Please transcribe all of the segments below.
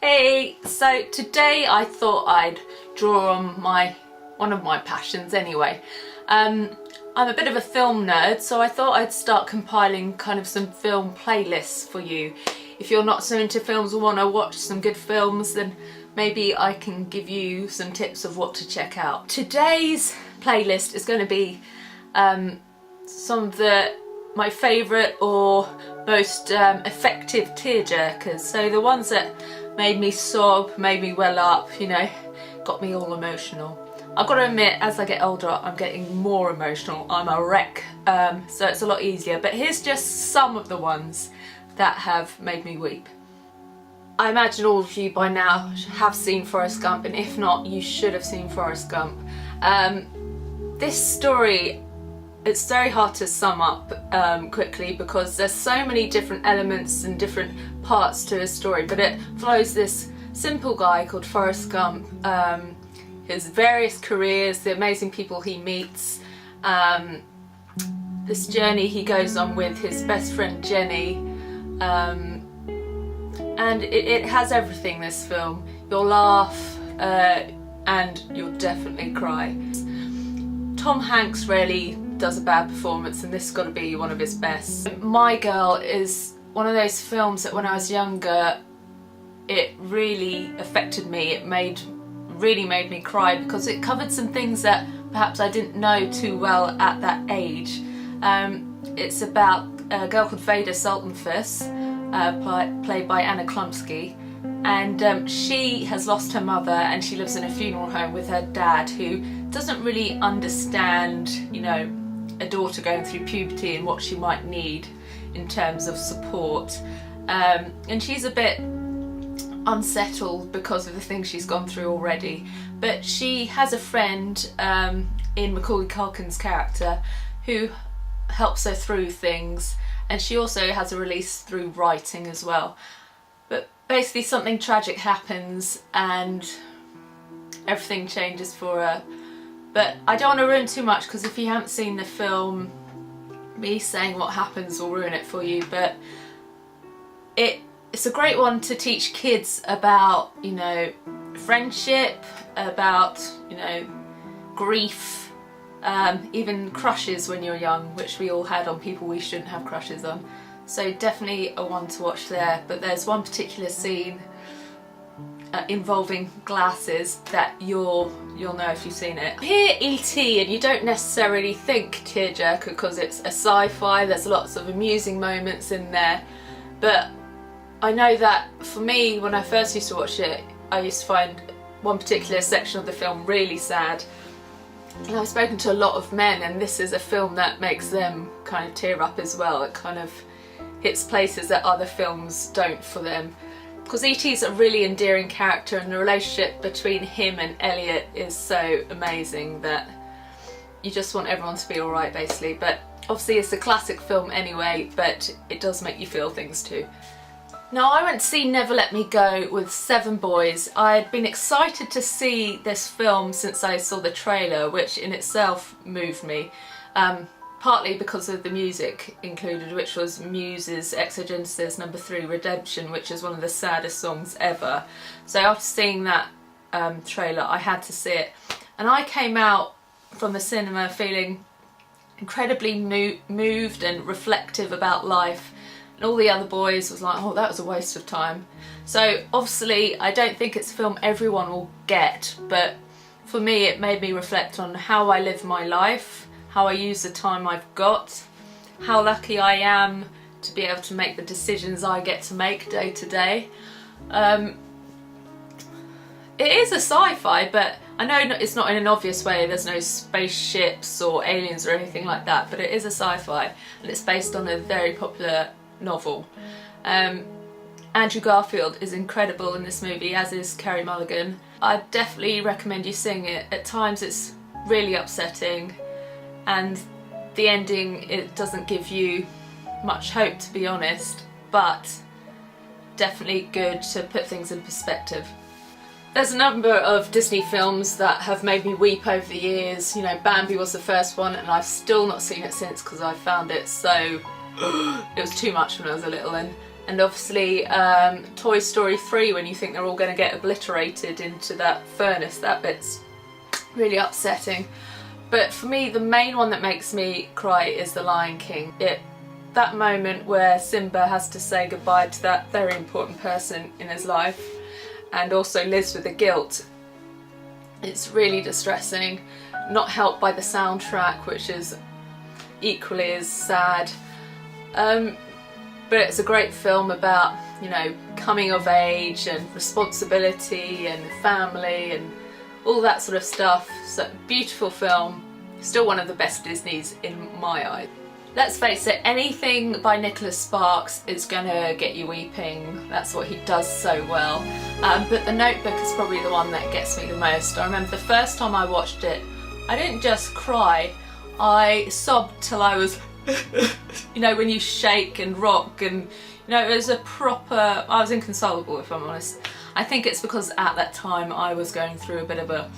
Hey, so today I thought I'd draw on one of my passions anyway. I'm a bit of a film nerd, so I thought I'd start compiling kind of some film playlists for you. If you're not so into films or want to watch some good films, then maybe I can give you some tips of what to check out. Today's playlist is going to be some of my favourite or most effective tearjerkers. So the ones that made me sob, made me well up, you know, got me all emotional. I've got to admit, as I get older, I'm getting more emotional. I'm a wreck, so it's a lot easier. But here's just some of the ones that have made me weep. I imagine all of you by now have seen Forrest Gump, and if not, you should have seen Forrest Gump. This story, it's very hard to sum up quickly because there's so many different elements and different parts to his story, but it follows this simple guy called Forrest Gump, his various careers, the amazing people he meets, this journey he goes on with his best friend Jenny, and it has everything, this film. You'll laugh and you'll definitely cry. Tom Hanks really does a bad performance, and this has got to be one of his best. My Girl is one of those films that when I was younger, it really affected me. It really made me cry because it covered some things that perhaps I didn't know too well at that age. It's about a girl called Veda Sultanfuss, played by Anna Klumsky, and she has lost her mother and she lives in a funeral home with her dad, who doesn't really understand, you know, a daughter going through puberty and what she might need in terms of support, and she's a bit unsettled because of the things she's gone through already. But she has a friend in Macaulay Culkin's character who helps her through things, and she also has a release through writing as well. But basically something tragic happens and everything changes for her. But I don't want to ruin too much, because if you haven't seen the film, me saying what happens will ruin it for you. But it's a great one to teach kids about, you know, friendship, about, you know, grief, even crushes when you're young, which we all had on people we shouldn't have crushes on. So definitely a one to watch there. But there's one particular scene involving glasses that you'll know if you've seen it. Here, E.T., and you don't necessarily think tearjerker because it's a sci-fi, there's lots of amusing moments in there, but I know that for me, when I first used to watch it, I used to find one particular section of the film really sad, and I've spoken to a lot of men, and this is a film that makes them kind of tear up as well. It kind of hits places that other films don't for them. Because E.T.'s a really endearing character, and the relationship between him and Elliot is so amazing that you just want everyone to be alright, basically. But obviously it's a classic film anyway, but it does make you feel things too. Now, I went to see Never Let Me Go with 7 boys. I'd been excited to see this film since I saw the trailer, which in itself moved me. Partly because of the music included, which was Muse's Exogenesis No. 3 Redemption, which is one of the saddest songs ever. So after seeing that trailer, I had to see it. And I came out from the cinema feeling incredibly moved and reflective about life. And all the other boys was like, oh, that was a waste of time. So obviously I don't think it's a film everyone will get, but for me it made me reflect on how I live my life, how I use the time I've got, how lucky I am to be able to make the decisions I get to make day to day. It is a sci-fi, but I know it's not in an obvious way. There's no spaceships or aliens or anything like that, but it is a sci-fi, and it's based on a very popular novel. Andrew Garfield is incredible in this movie, as is Carey Mulligan. I definitely recommend you seeing it. At times it's really upsetting, and the ending, it doesn't give you much hope, to be honest, but definitely good to put things in perspective. There's a number of Disney films that have made me weep over the years. You know, Bambi was the first one, and I've still not seen it since because I found it so it was too much when I was a little one. And obviously Toy Story 3, when you think they're all going to get obliterated into that furnace, that bit's really upsetting. But for me, the main one that makes me cry is The Lion King. That moment where Simba has to say goodbye to that very important person in his life and also lives with the guilt. It's really distressing, not helped by the soundtrack, which is equally as sad. But it's a great film about, you know, coming of age and responsibility and family and all that sort of stuff. So, beautiful film, still one of the best Disneys in my eyes. Let's face it, anything by Nicholas Sparks is gonna get you weeping. That's what he does so well. But The Notebook is probably the one that gets me the most. I remember the first time I watched it, I didn't just cry, I sobbed till I was you know, when you shake and rock, and you know, it was a proper, I was inconsolable, if I'm honest. I think it's because at that time I was going through a bit of a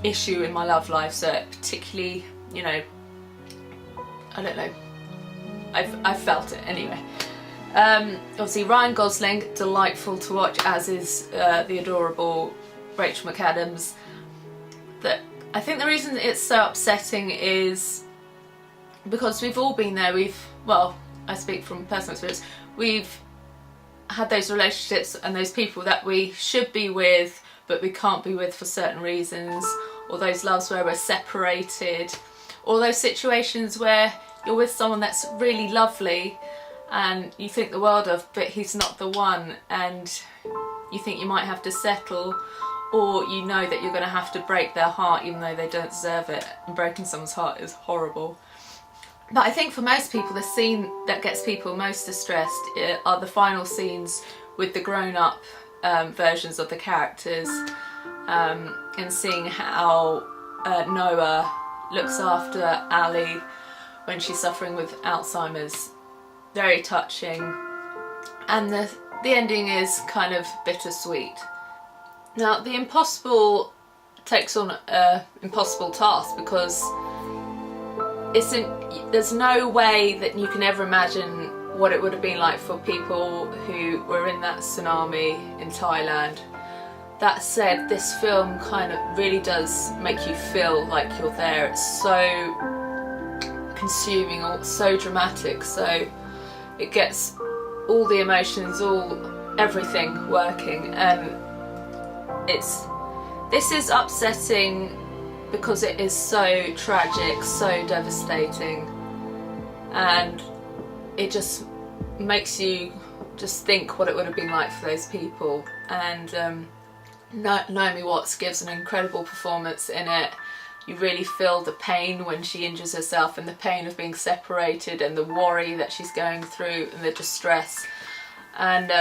issue in my love life, so it particularly, you know, I don't know, I felt it anyway. Obviously Ryan Gosling, delightful to watch, as is the adorable Rachel McAdams. I think the reason it's so upsetting is because we've all been there. Well, I speak from personal experience, we've had those relationships and those people that we should be with but we can't be with for certain reasons, or those loves where we're separated, or those situations where you're with someone that's really lovely and you think the world of, but he's not the one, and you think you might have to settle, or you know that you're going to have to break their heart even though they don't deserve it, and breaking someone's heart is horrible. But I think for most people, the scene that gets people most distressed are the final scenes with the grown-up versions of the characters, and seeing how Noah looks after Ali when she's suffering with Alzheimer's. Very touching. And the ending is kind of bittersweet. Now, The Impossible takes on an impossible task, because there's no way that you can ever imagine what it would have been like for people who were in that tsunami in Thailand. That said, this film kind of really does make you feel like you're there. It's so consuming, so dramatic, so it gets all the emotions, everything working, and this is upsetting because it is so tragic, so devastating, and it just makes you just think what it would have been like for those people. And Naomi Watts gives an incredible performance in it. You really feel the pain when she injures herself, and the pain of being separated, and the worry that she's going through, and the distress. And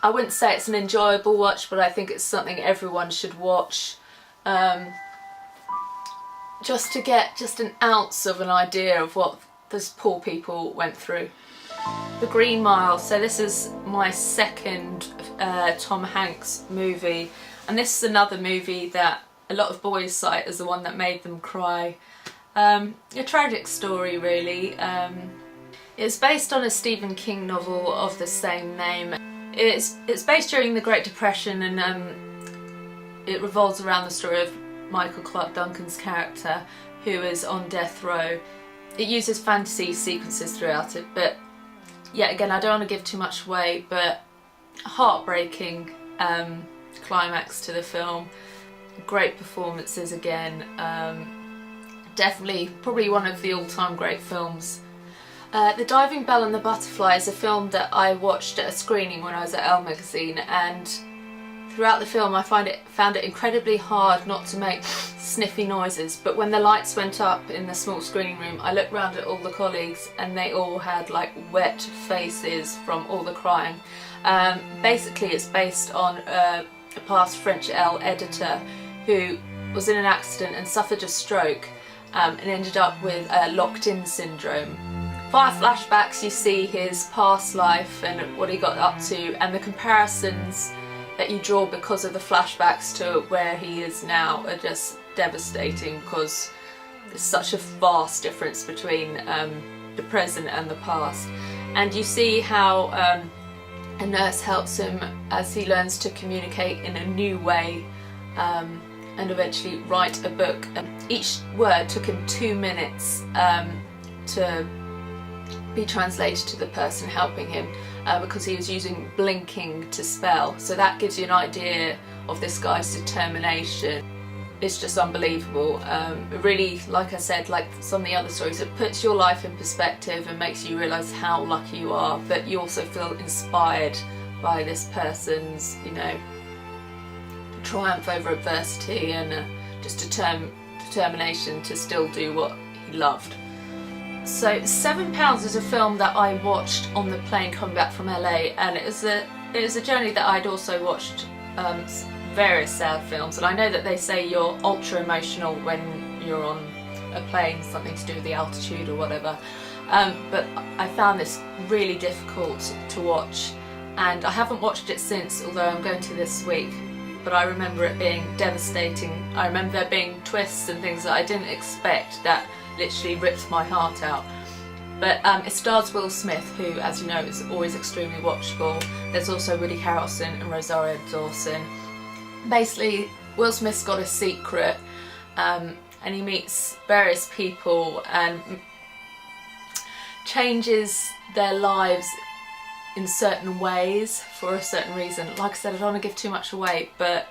I wouldn't say it's an enjoyable watch, but I think it's something everyone should watch, just to get just an ounce of an idea of what those poor people went through. The Green Mile. So this is my second Tom Hanks movie, and this is another movie that a lot of boys cite as the one that made them cry. A tragic story, really. It's based on a Stephen King novel of the same name. It's based during the Great Depression, and it revolves around the story of Michael Clark Duncan's character, who is on death row. It uses fantasy sequences throughout it, but yeah, again, I don't want to give too much away, but heartbreaking climax to the film. Great performances again. Definitely, probably one of the all-time great films. The Diving Bell and the Butterfly is a film that I watched at a screening when I was at Elle magazine, and throughout the film I found it incredibly hard not to make sniffy noises, but when the lights went up in the small screening room, I looked round at all the colleagues and they all had like wet faces from all the crying. Basically it's based on a past French Elle editor who was in an accident and suffered a stroke, and ended up with locked-in syndrome. Via flashbacks you see his past life and what he got up to, and the comparisons that you draw because of the flashbacks to where he is now are just devastating, because there's such a vast difference between the present and the past. and you see how a nurse helps him as he learns to communicate in a new way, and eventually write a book. Each word took him 2 minutes to be translated to the person helping him, because he was using blinking to spell. So that gives you an idea of this guy's determination. It's just unbelievable. Really, like I said, like some of the other stories, it puts your life in perspective and makes you realise how lucky you are, but you also feel inspired by this person's, you know, triumph over adversity and just determination to still do what he loved. So £7 is a film that I watched on the plane coming back from LA, and it was a journey that I'd also watched various sad films, and I know that they say you're ultra emotional when you're on a plane, something to do with the altitude or whatever, but I found this really difficult to watch, and I haven't watched it since, although I'm going to this week. But I remember it being devastating. I remember there being twists and things that I didn't expect that literally ripped my heart out. But it stars Will Smith, who, as you know, is always extremely watchable. There's also Woody Harrelson and Rosario Dawson. Basically, Will Smith's got a secret, and he meets various people and changes their lives in certain ways for a certain reason. Like I said, I don't want to give too much away, but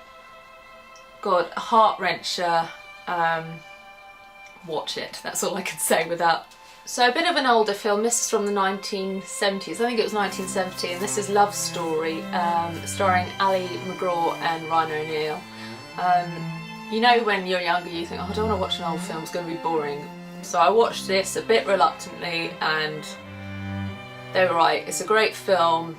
God, a heart-wrencher. Watch it, that's all I can say without... So a bit of an older film, this is from the 1970s, I think it was 1970, and this is Love Story, starring Ali McGraw and Ryan O'Neal. You know, when you're younger you think, oh, I don't want to watch an old film, it's going to be boring. So I watched this a bit reluctantly, and they were right. It's a great film,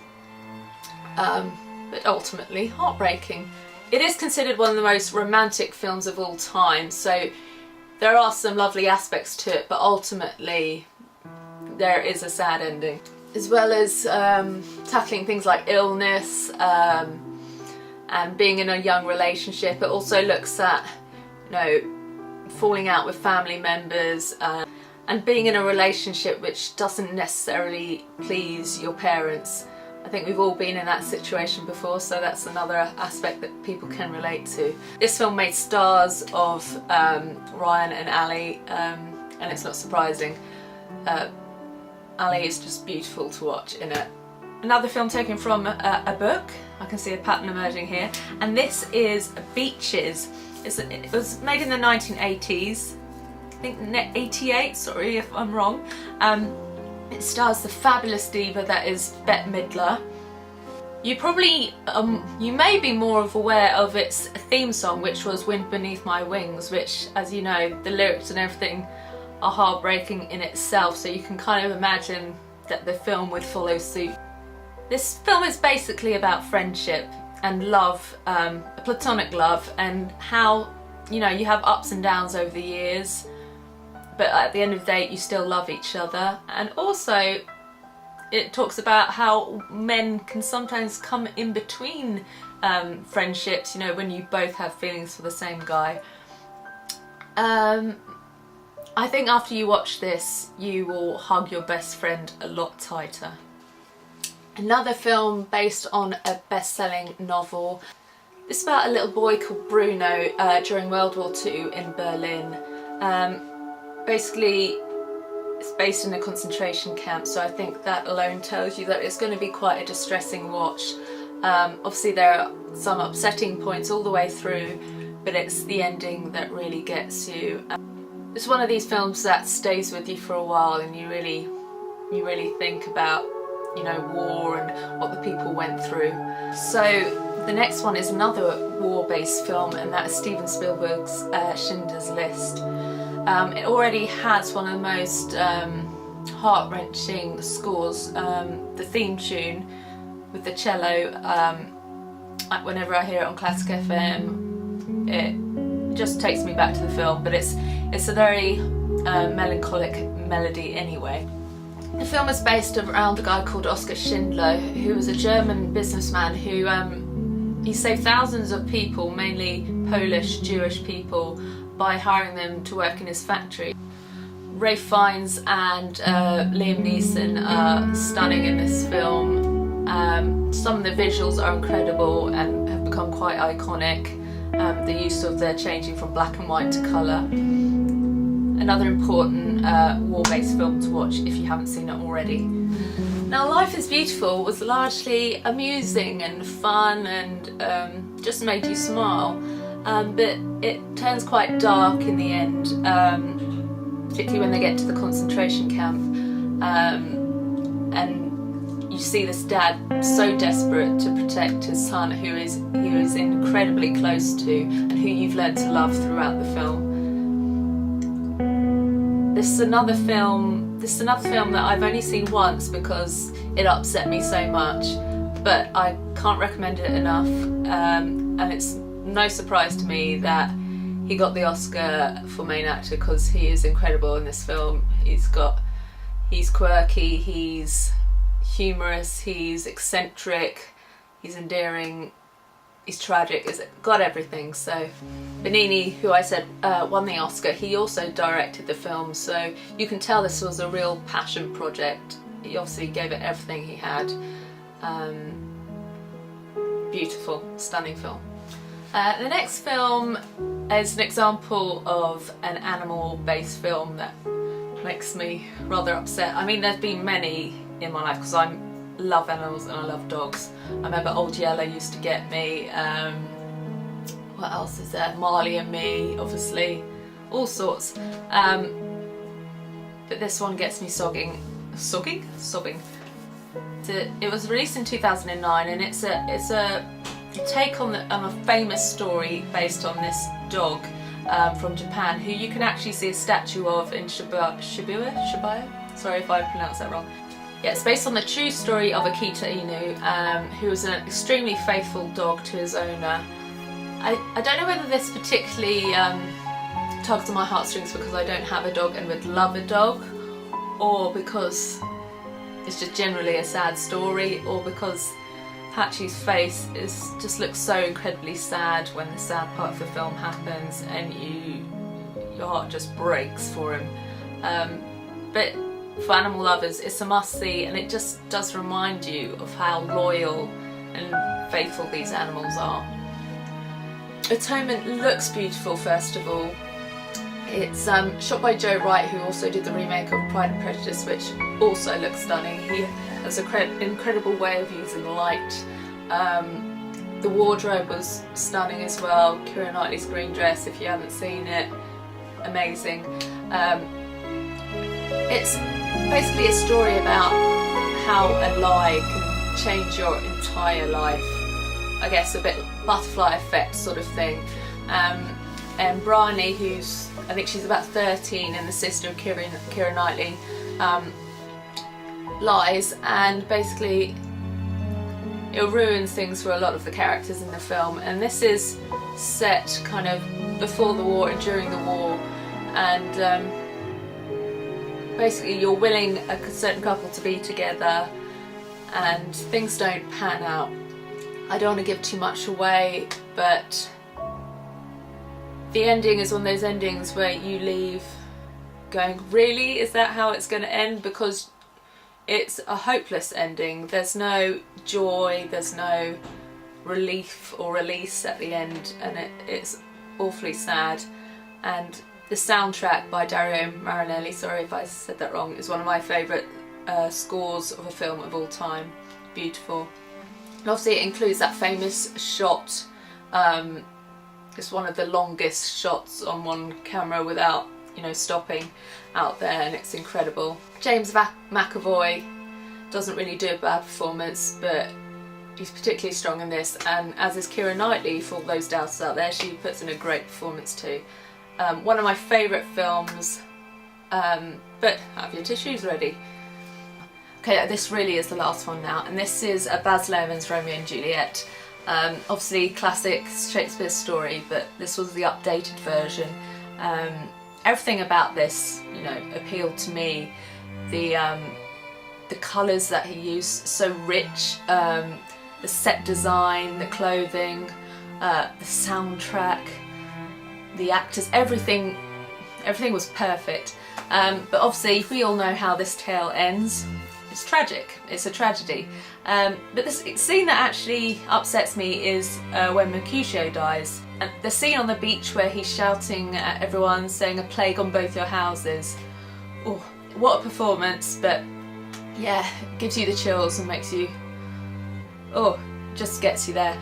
but ultimately heartbreaking. It is considered one of the most romantic films of all time, so there are some lovely aspects to it, but ultimately there is a sad ending. As well as tackling things like illness and being in a young relationship, it also looks at, you know, falling out with family members and being in a relationship which doesn't necessarily please your parents. I think we've all been in that situation before, so that's another aspect that people can relate to. This film made stars of Ryan and Ali, and it's not surprising. Ali is just beautiful to watch in it. Another film taken from a book, I can see a pattern emerging here, and this is Beaches. It was made in the 1980s, I think 88, sorry if I'm wrong. It stars the fabulous diva that is Bette Midler. You probably, you may be more aware of its theme song, which was Wind Beneath My Wings, which, as you know, the lyrics and everything are heartbreaking in itself, so you can kind of imagine that the film would follow suit. This film is basically about friendship and love, platonic love, and how, you know, you have ups and downs over the years, but at the end of the day you still love each other. And also it talks about how men can sometimes come in between friendships, you know, when you both have feelings for the same guy. I think after you watch this you will hug your best friend a lot tighter. Another film based on a best-selling novel. This is about a little boy called Bruno during World War II in Berlin. Basically, it's based in a concentration camp, so I think that alone tells you that it's going to be quite a distressing watch. Obviously there are some upsetting points all the way through, but it's the ending that really gets you. It's one of these films that stays with you for a while, and you really think about, you know, war and what the people went through. So the next one is another war-based film, and that is Steven Spielberg's Schindler's List. It already has one of the most heart-wrenching scores. The theme tune with the cello, whenever I hear it on Classic FM, it just takes me back to the film, but it's a very melancholic melody anyway. The film is based around a guy called Oskar Schindler, who was a German businessman who he saved thousands of people, mainly Polish Jewish people, by hiring them to work in his factory. Ralph Fiennes and Liam Neeson are stunning in this film. Some of the visuals are incredible and have become quite iconic. The use of the changing from black and white to colour. Another important war-based film to watch if you haven't seen it already. Now, Life is Beautiful was largely amusing and fun and just made you smile, but it turns quite dark in the end, particularly when they get to the concentration camp, and you see this dad so desperate to protect his son who he is incredibly close to and who you've learned to love throughout the film. This is another film that I've only seen once because it upset me so much, but I can't recommend it enough, and it's no surprise to me that he got the Oscar for main actor because he is incredible in this film. He's quirky, he's humorous, he's eccentric, he's endearing, he's tragic, he's got everything. So Benigni, who I said won the Oscar, he also directed the film, so you can tell this was a real passion project. He obviously gave it everything he had. Beautiful, stunning film. The next film is an example of an animal-based film that makes me rather upset. I mean, there's been many in my life because I love animals and I love dogs. I remember Old Yeller used to get me. What else is there? Marley and Me, obviously, all sorts. But this one gets me sobbing. It was released in 2009, and it's a take on a famous story based on this dog from Japan, who you can actually see a statue of in Shibuya? Sorry if I pronounced that wrong. Yeah, it's based on the true story of Akita Inu, who was an extremely faithful dog to his owner. I don't know whether this particularly tugs on my heartstrings because I don't have a dog and would love a dog, or because it's just generally a sad story, or because Hachi's face just looks so incredibly sad when the sad part of the film happens, and your heart just breaks for him. But for animal lovers, it's a must-see, and it just does remind you of how loyal and faithful these animals are. Atonement looks beautiful, first of all. It's shot by Joe Wright, who also did the remake of Pride and Prejudice, which also looks stunning. He has an incredible way of using light. The wardrobe was stunning as well. Keira Knightley's green dress, if you haven't seen it, amazing. It's basically a story about how a lie can change your entire life. I guess a bit butterfly effect sort of thing. And Bryony, who's, I think she's about 13 and the sister of Keira Knightley, lies, and basically it ruins things for a lot of the characters in the film. And this is set kind of before the war and during the war, and basically you're willing a certain couple to be together and things don't pan out. I don't want to give too much away, but the ending is one of those endings where you leave going, really? Is that how it's going to end? Because it's a hopeless ending. There's no joy, there's no relief or release at the end, and it's awfully sad. And the soundtrack by Dario Marianelli, sorry if I said that wrong, is one of my favourite scores of a film of all time. Beautiful. And obviously it includes that famous shot. It's one of the longest shots on one camera without, stopping out there, and it's incredible. James McAvoy doesn't really do a bad performance, but he's particularly strong in this, and as is Keira Knightley, for all those doubters out there, she puts in a great performance too. One of my favourite films, but have your tissues ready. Okay, this really is the last one now, and this is Baz Luhrmann's Romeo and Juliet. Obviously classic Shakespeare story, but this was the updated version. Everything about this, appealed to me. The colours that he used, so rich. The set design, the clothing, the soundtrack, the actors, everything everything was perfect. But obviously we all know how this tale ends. It's tragic, it's a tragedy. But the scene that actually upsets me is when Mercutio dies. And the scene on the beach where he's shouting at everyone, saying a plague on both your houses. Oh, what a performance, but yeah, gives you the chills and makes you, oh, just gets you there.